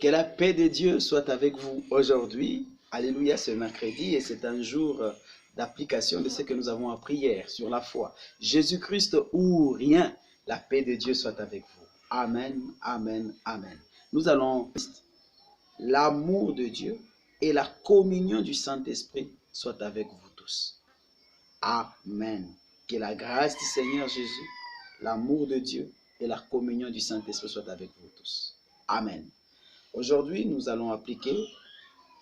Que la paix de Dieu soit avec vous aujourd'hui. Alléluia, c'est mercredi et c'est un jour d'application de ce que nous avons appris hier sur la foi. Jésus-Christ ou rien, la paix de Dieu soit avec vous. Amen, amen, amen. Nous allons, l'amour de Dieu et la communion du Saint-Esprit soient avec vous tous. Amen. Que la grâce du Seigneur Jésus, l'amour de Dieu et la communion du Saint-Esprit soient avec vous tous. Amen. Aujourd'hui, nous allons appliquer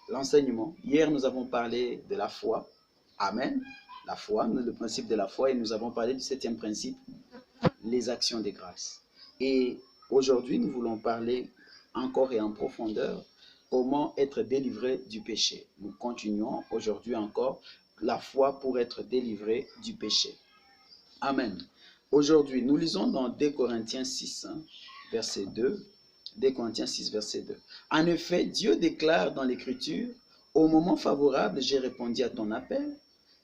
l'enseignement. Hier, nous avons parlé de la foi. Amen. La foi, le principe de la foi, et nous avons parlé du 7e principe, les actions de grâce. Et aujourd'hui, nous voulons parler encore et en profondeur comment être délivré du péché. Nous continuons aujourd'hui encore la foi pour être délivré du péché. Amen. Aujourd'hui, nous lisons dans 2 Corinthiens 6, verset 2. 2 Corinthiens 6, verset 2. En effet, Dieu déclare dans l'Écriture, « Au moment favorable, j'ai répondu à ton appel,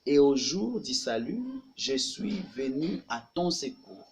et au jour du salut, je suis venu à ton secours. »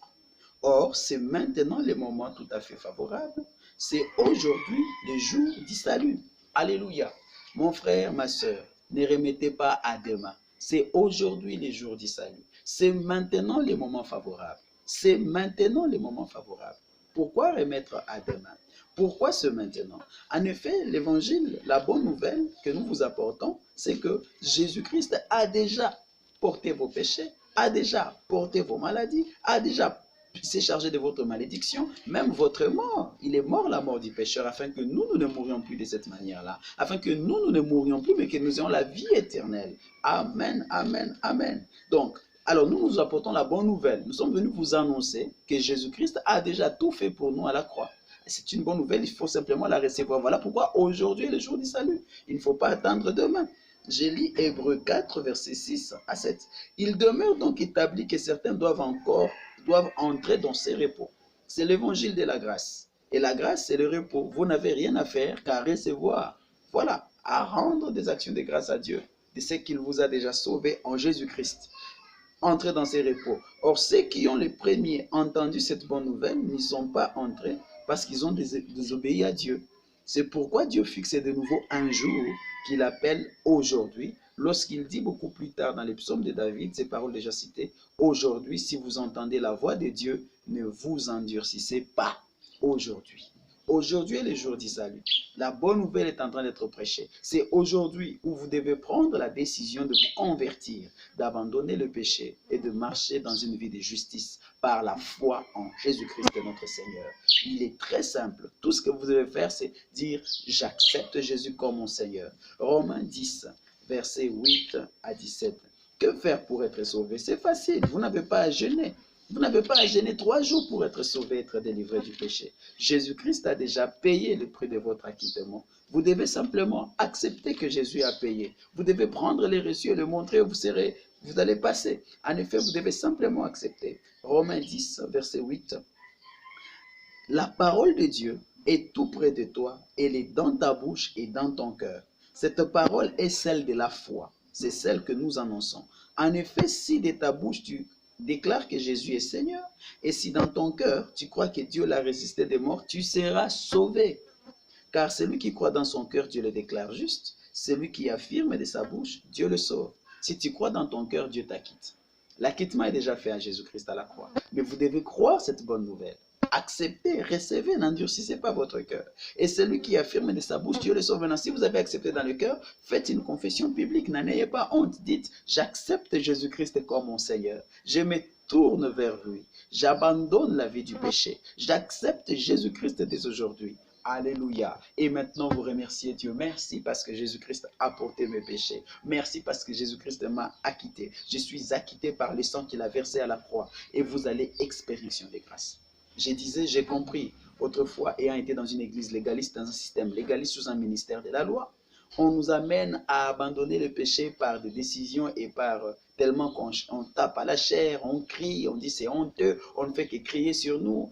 Or, c'est maintenant le moment tout à fait favorable, c'est aujourd'hui le jour du salut. Alléluia. Mon frère, ma soeur, ne remettez pas à demain. C'est aujourd'hui le jour du salut. C'est maintenant le moment favorable. C'est maintenant le moment favorable. Pourquoi remettre à demain? Pourquoi ce maintenant? En effet, l'évangile, la bonne nouvelle que nous vous apportons, c'est que Jésus-Christ a déjà porté vos péchés, a déjà porté vos maladies, a déjà s'est chargé de votre malédiction, même votre mort. Il est mort la mort du pécheur afin que nous ne mourions plus de cette manière-là, afin que nous ne mourions plus, mais que nous ayons la vie éternelle. Amen, amen, amen. Donc, alors nous nous apportons la bonne nouvelle. Nous sommes venus vous annoncer que Jésus-Christ a déjà tout fait pour nous à la croix. C'est une bonne nouvelle, il faut simplement la recevoir. Voilà pourquoi aujourd'hui est le jour du salut. Il ne faut pas attendre demain. J'ai lu Hébreux 4, versets 6 à 7. Il demeure donc établi que certains doivent entrer dans ces repos. C'est l'évangile de la grâce. Et la grâce, c'est le repos. Vous n'avez rien à faire qu'à recevoir. Voilà, à rendre des actions de grâce à Dieu, de ce qu'il vous a déjà sauvé en Jésus-Christ. Entrez dans ces repos. Or, ceux qui ont les premiers entendu cette bonne nouvelle n'y sont pas entrés parce qu'ils ont désobéi à Dieu. C'est pourquoi Dieu fixe de nouveau un jour qu'il appelle aujourd'hui, lorsqu'il dit beaucoup plus tard dans les psaumes de David, ces paroles déjà citées, « Aujourd'hui, si vous entendez la voix de Dieu, ne vous endurcissez pas. » Aujourd'hui. Aujourd'hui est le jour du salut. La bonne nouvelle est en train d'être prêchée. C'est aujourd'hui où vous devez prendre la décision de vous convertir, d'abandonner le péché et de marcher dans une vie de justice par la foi en Jésus-Christ notre Seigneur. Il est très simple. Tout ce que vous devez faire, c'est dire « J'accepte Jésus comme mon Seigneur ». Romains 10, versets 8 à 17. Que faire pour être sauvé? C'est facile. Vous n'avez pas à jeûner. Vous n'avez pas à gêner 3 jours pour être sauvé, être délivré du péché. Jésus-Christ a déjà payé le prix de votre acquittement. Vous devez simplement accepter que Jésus a payé. Vous devez prendre les reçus et le montrer, vous allez passer. En effet, vous devez simplement accepter. Romains 10, verset 8. La parole de Dieu est tout près de toi, elle est dans ta bouche et dans ton cœur. Cette parole est celle de la foi. C'est celle que nous annonçons. En effet, si de ta bouche tu déclare que Jésus est Seigneur, et si dans ton cœur tu crois que Dieu l'a ressuscité des morts, tu seras sauvé. Car celui qui croit dans son cœur, Dieu le déclare juste. Celui qui affirme de sa bouche, Dieu le sauve. Si tu crois dans ton cœur, Dieu t'acquitte. L'acquittement est déjà fait à Jésus-Christ à la croix. Mais vous devez croire cette bonne nouvelle. Acceptez, recevez, n'endurcissez pas votre cœur. Et celui qui affirme de sa bouche, Dieu le sauve. Maintenant, si vous avez accepté dans le cœur, faites une confession publique. N'en ayez pas honte. Dites, j'accepte Jésus-Christ comme mon Seigneur. Je me tourne vers lui. J'abandonne la vie du péché. J'accepte Jésus-Christ dès aujourd'hui. Alléluia. Et maintenant, vous remerciez Dieu. Merci parce que Jésus-Christ a porté mes péchés. Merci parce que Jésus-Christ m'a acquitté. Je suis acquitté par le sang qu'il a versé à la croix. Et vous allez expérimenter des grâces. Je disais, j'ai compris, autrefois, ayant été dans une église légaliste, dans un système légaliste sous un ministère de la loi, on nous amène à abandonner le péché par des décisions et par tellement qu'on tape à la chair, on crie, on dit c'est honteux, on ne fait que crier sur nous,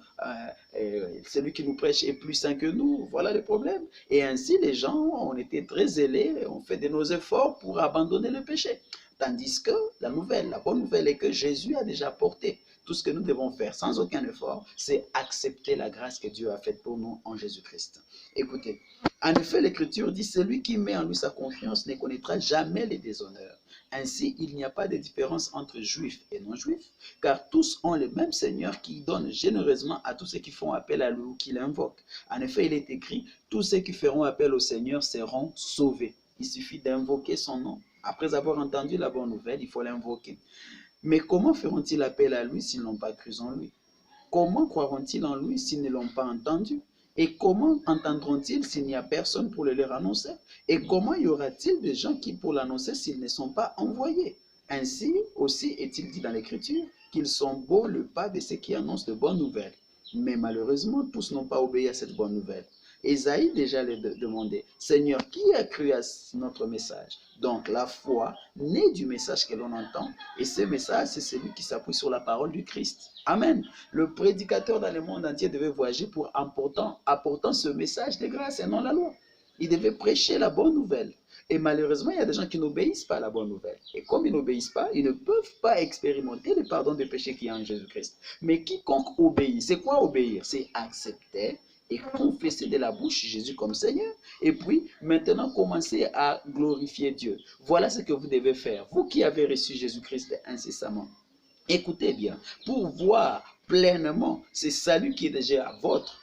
celui qui nous prêche est plus saint que nous, voilà le problème. Et ainsi les gens ont été très zélés, ont fait de nos efforts pour abandonner le péché. Tandis que la bonne nouvelle est que Jésus a déjà porté Tout ce que nous devons faire sans aucun effort, c'est accepter la grâce que Dieu a faite pour nous en Jésus-Christ. Écoutez, en effet, l'Écriture dit, celui qui met en lui sa confiance ne connaîtra jamais les déshonneurs. Ainsi, il n'y a pas de différence entre juifs et non-juifs, car tous ont le même Seigneur qui donne généreusement à tous ceux qui font appel à lui ou qui l'invoquent. En effet, il est écrit, tous ceux qui feront appel au Seigneur seront sauvés. Il suffit d'invoquer son nom. Après avoir entendu la bonne nouvelle, il faut l'invoquer. Mais comment feront-ils appel à lui s'ils n'ont pas cru en lui? Comment croiront-ils en lui s'ils ne l'ont pas entendu? Et comment entendront-ils s'il n'y a personne pour le leur annoncer? Et comment y aura-t-il de gens qui pour l'annoncer s'ils ne sont pas envoyés? Ainsi aussi est-il dit dans l'Écriture qu'ils sont beaux le pas de ceux qui annoncent de bonnes nouvelles. Mais malheureusement, tous n'ont pas obéi à cette bonne nouvelle. Ésaïe déjà le demandait, Seigneur, qui a cru à notre message? Donc la foi naît du message que l'on entend, et ce message, c'est celui qui s'appuie sur la parole du Christ. Amen. Le prédicateur dans le monde entier devait voyager pour apportant ce message de grâce et non la loi. Il devait prêcher la bonne nouvelle. Et malheureusement, il y a des gens qui n'obéissent pas à la bonne nouvelle. Et comme ils n'obéissent pas, ils ne peuvent pas expérimenter le pardon des péchés qu'il y a en Jésus-Christ. Mais quiconque obéit, c'est quoi obéir? C'est accepter et confesser de la bouche Jésus comme Seigneur. Et puis, maintenant, commencer à glorifier Dieu. Voilà ce que vous devez faire. Vous qui avez reçu Jésus-Christ incessamment. Écoutez bien, pour voir pleinement ce salut qui est déjà vôtre,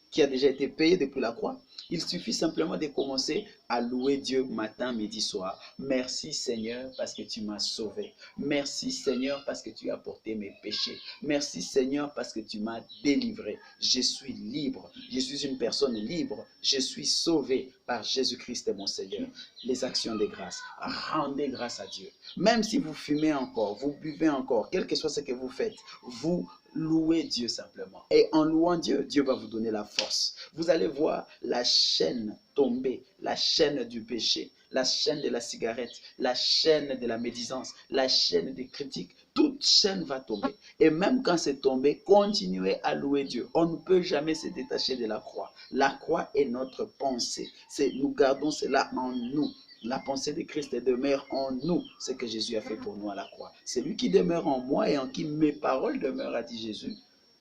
qui a déjà été payé depuis la croix, il suffit simplement de commencer à louer Dieu matin, midi, soir. Merci Seigneur parce que tu m'as sauvé. Merci Seigneur parce que tu as porté mes péchés. Merci Seigneur parce que tu m'as délivré. Je suis libre. Je suis une personne libre. Je suis sauvé par Jésus-Christ mon Seigneur. Les actions de grâce. Rendez grâce à Dieu. Même si vous fumez encore, vous buvez encore, quel que soit ce que vous faites, vous louez Dieu simplement. Et en louant Dieu, Dieu va vous donner la force. Vous allez voir la chaîne tomber, la chaîne du péché, la chaîne de la cigarette, la chaîne de la médisance, la chaîne des critiques. Toute chaîne va tomber. Et même quand c'est tombé, continuez à louer Dieu. On ne peut jamais se détacher de la croix. La croix est notre pensée. Nous gardons cela en nous. La pensée de Christ demeure en nous, ce que Jésus a fait pour nous à la croix. C'est lui qui demeure en moi et en qui mes paroles demeurent, a dit Jésus.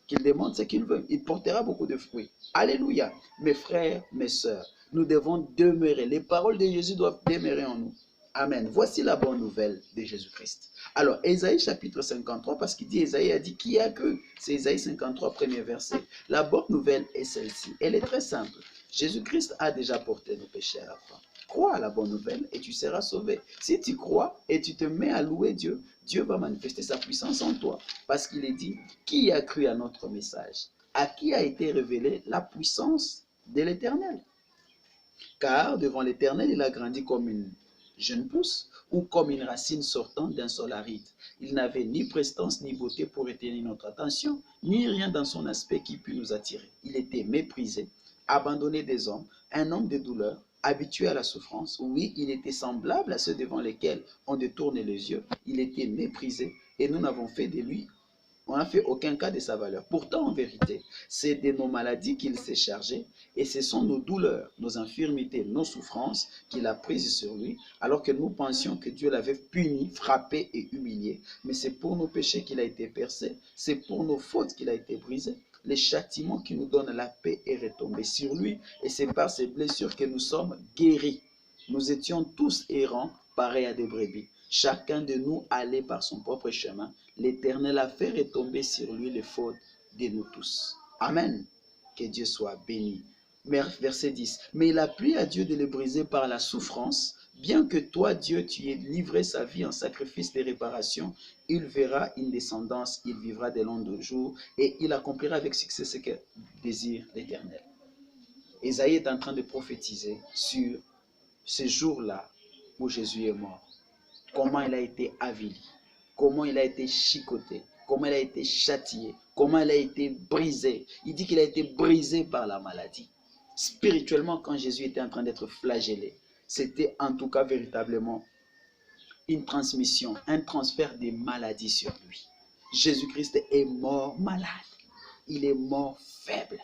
Qu'il demande ce qu'il veut, il portera beaucoup de fruits. Alléluia. Mes frères, mes sœurs, nous devons demeurer. Les paroles de Jésus doivent demeurer en nous. Amen. Voici la bonne nouvelle de Jésus-Christ. Alors, Ésaïe chapitre 53, parce qu'il dit, Ésaïe a dit, qui a cru? C'est Ésaïe 53, premier verset. La bonne nouvelle est celle-ci. Elle est très simple. Jésus-Christ a déjà porté nos péchés à la croix. Crois à la bonne nouvelle et tu seras sauvé. Si tu crois et tu te mets à louer Dieu, Dieu va manifester sa puissance en toi. Parce qu'il est dit, qui a cru à notre message? À qui a été révélée la puissance de l'Éternel? Car devant l'Éternel, il a grandi comme une jeune pousse ou comme une racine sortant d'un sol aride. Il n'avait ni prestance ni beauté pour retenir notre attention, ni rien dans son aspect qui pût nous attirer. Il était méprisé, abandonné des hommes, un homme de douleur, habitué à la souffrance. Oui, il était semblable à ceux devant lesquels on détourne les yeux. Il était méprisé et nous n'avons fait de lui, on n'a fait aucun cas de sa valeur. Pourtant, en vérité, c'est de nos maladies qu'il s'est chargé et ce sont nos douleurs, nos infirmités, nos souffrances qu'il a prises sur lui, alors que nous pensions que Dieu l'avait puni, frappé et humilié. Mais c'est pour nos péchés qu'il a été percé, c'est pour nos fautes qu'il a été brisé. Le châtiment qui nous donne la paix est retombé sur lui et c'est par ses blessures que nous sommes guéris. Nous étions tous errants, pareils à des brebis. Chacun de nous allait par son propre chemin. L'Éternel a fait retomber sur lui les fautes de nous tous. Amen. Que Dieu soit béni. Verset 10. Mais il a plu à Dieu de le briser par la souffrance. Bien que toi, Dieu, tu aies livré sa vie en sacrifice de réparation, il verra une descendance, il vivra de longs jours et il accomplira avec succès ce que désire l'Éternel. Ésaïe est en train de prophétiser sur ce jour-là où Jésus est mort. Comment il a été avili, comment il a été chicoté, comment il a été châtié, comment il a été brisé. Il dit qu'il a été brisé par la maladie. Spirituellement, quand Jésus était en train d'être flagellé, c'était en tout cas véritablement une transmission, un transfert des maladies sur lui. Jésus-Christ est mort malade. Il est mort faible.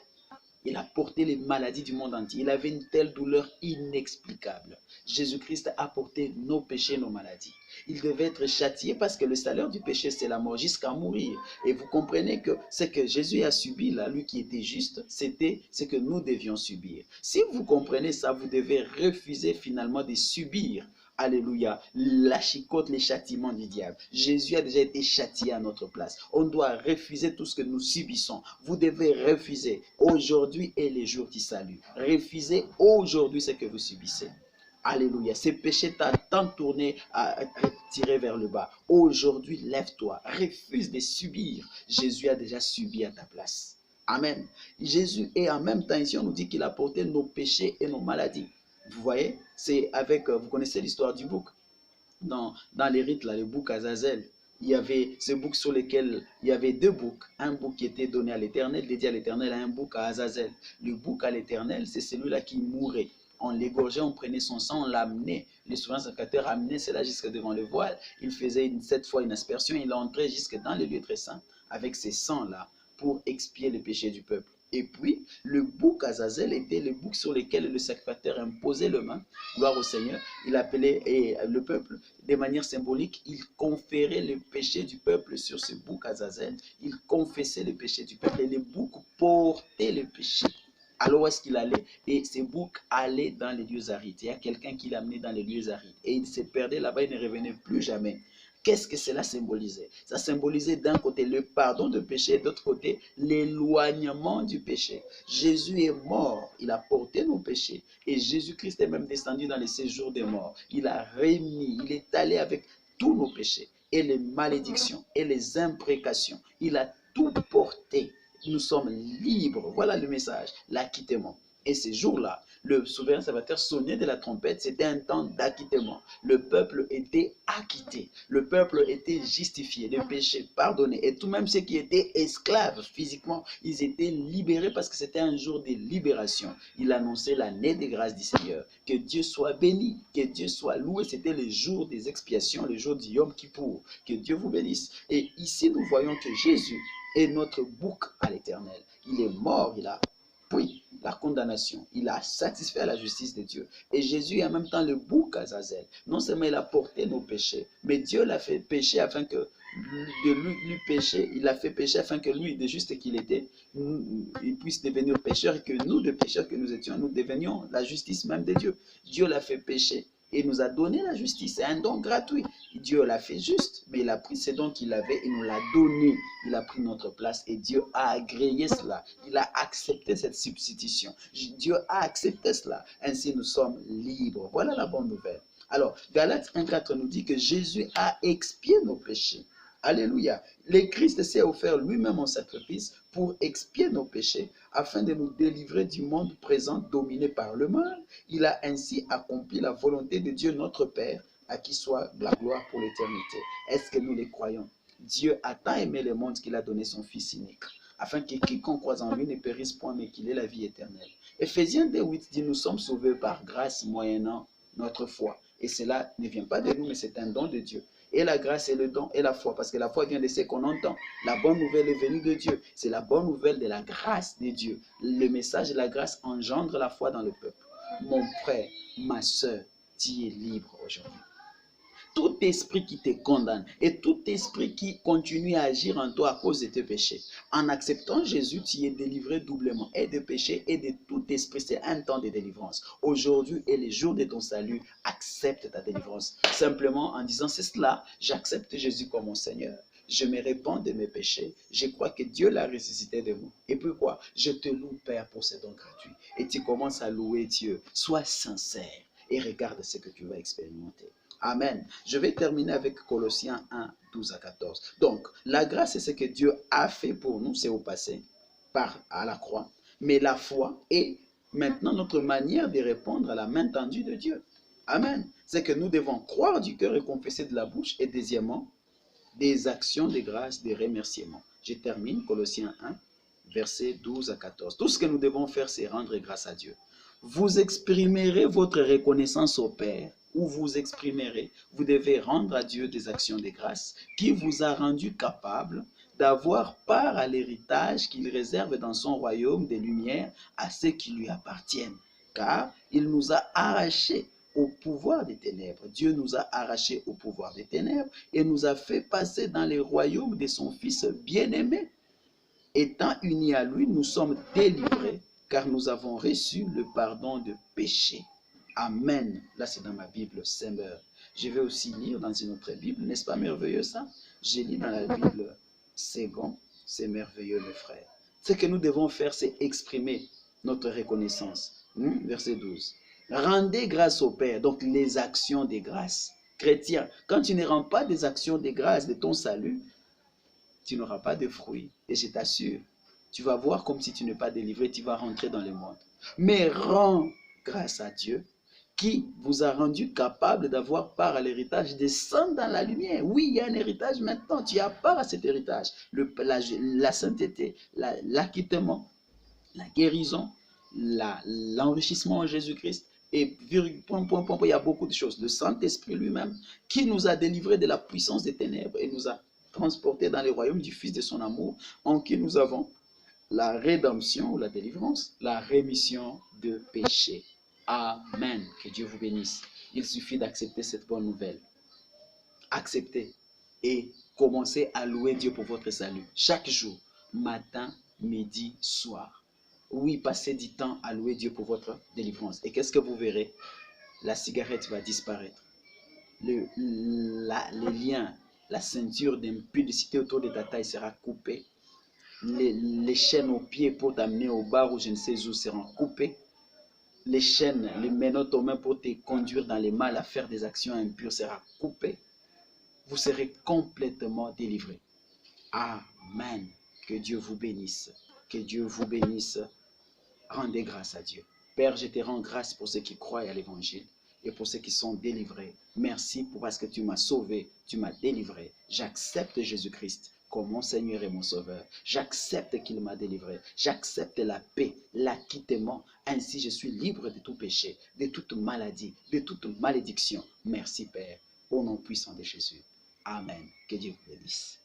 Il a porté les maladies du monde entier. Il avait une telle douleur inexplicable. Jésus-Christ a porté nos péchés, nos maladies. Il devait être châtié parce que le salaire du péché, c'est la mort, jusqu'à mourir. Et vous comprenez que ce que Jésus a subi, là, lui qui était juste, c'était ce que nous devions subir. Si vous comprenez ça, vous devez refuser finalement de subir, alléluia, la chicote, les châtiments du diable. Jésus a déjà été châtié à notre place. On doit refuser tout ce que nous subissons. Vous devez refuser. Aujourd'hui est le jour du salut. Refusez aujourd'hui ce que vous subissez. Alléluia. Ces péchés t'ont tant tourné à tirer vers le bas. Aujourd'hui, lève-toi. Refuse de subir. Jésus a déjà subi à ta place. Amen. Jésus, et en même temps, ici, on nous dit qu'il a porté nos péchés et nos maladies. Vous voyez, c'est avec, vous connaissez l'histoire du bouc. Dans les rites, là, le bouc Azazel, il y avait ce bouc sur lequel il y avait deux boucs. Un bouc qui était donné à l'Éternel, dédié à l'Éternel, et un bouc à Azazel. Le bouc à l'Éternel, c'est celui-là qui mourait. On l'égorgeait, on prenait son sang, on l'amenait. Les souverains sacrificateurs amenaient cela jusque devant le voile. Il faisait cette fois une aspersion, il entrait jusque dans le lieu très saint avec ces sangs-là pour expier le péché du peuple. Et puis, le bouc Azazel était le bouc sur lequel le sacrificateur imposait le main, gloire au Seigneur. Il appelait le peuple de manière symbolique, il conférait le péché du peuple sur ce bouc Azazel. Il confessait le péché du peuple et le bouc portait le péché. Alors où est-ce qu'il allait? Et ce bouc allait dans les lieux arides. Il y a quelqu'un qui l'amenait dans les lieux arides. Et il se perdait là-bas, il ne revenait plus jamais. Qu'est-ce que cela symbolisait? Ça symbolisait d'un côté le pardon de péché, d'autre côté l'éloignement du péché. Jésus est mort, il a porté nos péchés. Et Jésus-Christ est même descendu dans les séjours des morts. Il a remis, il est allé avec tous nos péchés et les malédictions et les imprécations. Il a tout porté. Nous sommes libres. Voilà le message, l'acquittement. Et ces jours-là, le souverain sacrificateur sonnait de la trompette, c'était un temps d'acquittement. Le peuple était acquitté, le peuple était justifié, les péchés pardonnés. Et tout même ceux qui étaient esclaves physiquement, ils étaient libérés parce que c'était un jour de libération. Il annonçait l'année des grâces du Seigneur. Que Dieu soit béni, que Dieu soit loué. C'était le jour des expiations, le jour du Yom Kippour. Que Dieu vous bénisse. Et ici, nous voyons que Jésus est notre bouc à l'Éternel. Il est mort, il a pris la condamnation, il a satisfait à la justice de Dieu. Et Jésus est en même temps le bouc Azazel. Non seulement il a porté nos péchés, mais Dieu l'a fait pécher afin que de lui pécher, il l'a fait pécher afin que lui, de juste qu'il était, il puisse devenir pécheur et que nous, de pécheurs que nous étions, nous devenions la justice même de Dieu. Dieu l'a fait pécher. Et nous a donné la justice. C'est un don gratuit. Dieu l'a fait juste, mais il a pris ce don qu'il avait et nous l'a donné. Il a pris notre place et Dieu a agréé cela. Il a accepté cette substitution. Dieu a accepté cela. Ainsi, nous sommes libres. Voilà la bonne nouvelle. Alors, Galates 1,4 nous dit que Jésus a expié nos péchés. Alléluia. Le Christ s'est offert lui-même en sacrifice pour expier nos péchés afin de nous délivrer du monde présent dominé par le mal. Il a ainsi accompli la volonté de Dieu notre Père, à qui soit la gloire pour l'éternité. Est-ce que nous les croyons? Dieu a tant aimé le monde qu'il a donné son Fils unique, afin que quiconque croise en lui ne périsse point, mais qu'il ait la vie éternelle. Éphésiens 2,8 dit, nous sommes sauvés par grâce moyennant notre foi. Et cela ne vient pas de nous, mais c'est un don de Dieu. Et la grâce et le don et la foi, parce que la foi vient de ce qu'on entend. La bonne nouvelle est venue de Dieu. C'est la bonne nouvelle de la grâce de Dieu. Le message de la grâce engendre la foi dans le peuple. Mon frère, ma soeur, tu es libre aujourd'hui. Tout esprit qui te condamne et tout esprit qui continue à agir en toi à cause de tes péchés, en acceptant Jésus, tu es délivré doublement et de péché et de tout esprit. C'est un temps de délivrance. Aujourd'hui est le jour de ton salut. Accepte ta délivrance. Simplement en disant, c'est cela, j'accepte Jésus comme mon Seigneur. Je me répands de mes péchés. Je crois que Dieu l'a ressuscité de moi. Et puis quoi? Je te loue, Père, pour ce don gratuit. Et tu commences à louer Dieu. Sois sincère et regarde ce que tu vas expérimenter. Amen. Je vais terminer avec Colossiens 1, 12 à 14. Donc, la grâce, c'est ce que Dieu a fait pour nous, c'est au passé, à la croix. Mais la foi est maintenant notre manière de répondre à la main tendue de Dieu. Amen. C'est que nous devons croire du cœur et confesser de la bouche. Et deuxièmement, des actions de grâce, des remerciements. Je termine, Colossiens 1, versets 12 à 14. Tout ce que nous devons faire, c'est rendre grâce à Dieu. Vous exprimerez votre reconnaissance au Père, ou vous exprimerez, vous devez rendre à Dieu des actions de grâce qui vous a rendu capable d'avoir part à l'héritage qu'il réserve dans son royaume des lumières à ceux qui lui appartiennent. Car il nous a arrachés au pouvoir des ténèbres. Dieu nous a arrachés au pouvoir des ténèbres et nous a fait passer dans les royaumes de son Fils bien-aimé. Étant unis à lui, nous sommes délivrés car nous avons reçu le pardon de péché. Amen. Là, c'est dans ma Bible, Semeur. Je vais aussi lire dans une autre Bible. N'est-ce pas merveilleux ça? J'ai lu dans la Bible Second. C'est merveilleux, mes frères. Ce que nous devons faire, c'est exprimer notre reconnaissance. Verset 12. Rendez grâce au Père, donc les actions des grâces. Chrétien, quand tu ne rends pas des actions des grâces de ton salut, tu n'auras pas de fruits. Et je t'assure, tu vas voir comme si tu n'es pas délivré, tu vas rentrer dans le monde. Mais rends grâce à Dieu qui vous a rendu capable d'avoir part à l'héritage des saints dans la lumière. Oui, il y a un héritage maintenant, tu as part à cet héritage. La sainteté, l'acquittement, la guérison, l'enrichissement en Jésus-Christ. Et il y a beaucoup de choses. Le Saint-Esprit lui-même qui nous a délivrés de la puissance des ténèbres et nous a transportés dans le royaume du Fils de son amour, en qui nous avons la rédemption ou la délivrance, la rémission de péché. Amen. Que Dieu vous bénisse. Il suffit d'accepter cette bonne nouvelle. Acceptez et commencez à louer Dieu pour votre salut. Chaque jour, matin, midi, soir. Oui, passez du temps à louer Dieu pour votre délivrance. Et qu'est-ce que vous verrez? La cigarette va disparaître. Les liens, la ceinture d'impudicité autour de ta taille sera coupée. Les chaînes aux pieds pour t'amener au bar ou je ne sais où seront coupées. Les chaînes, les menottes aux mains pour te conduire dans les mal à faire des actions impures sera coupées. Vous serez complètement délivré. Amen. Que Dieu vous bénisse. Que Dieu vous bénisse. Rendez grâce à Dieu. Père, je te rends grâce pour ceux qui croient à l'évangile et pour ceux qui sont délivrés. Merci parce que tu m'as sauvé, tu m'as délivré. J'accepte Jésus-Christ comme mon Seigneur et mon Sauveur. J'accepte qu'il m'a délivré. J'accepte la paix, l'acquittement. Ainsi, je suis libre de tout péché, de toute maladie, de toute malédiction. Merci, Père, au nom puissant de Jésus. Amen. Que Dieu vous bénisse.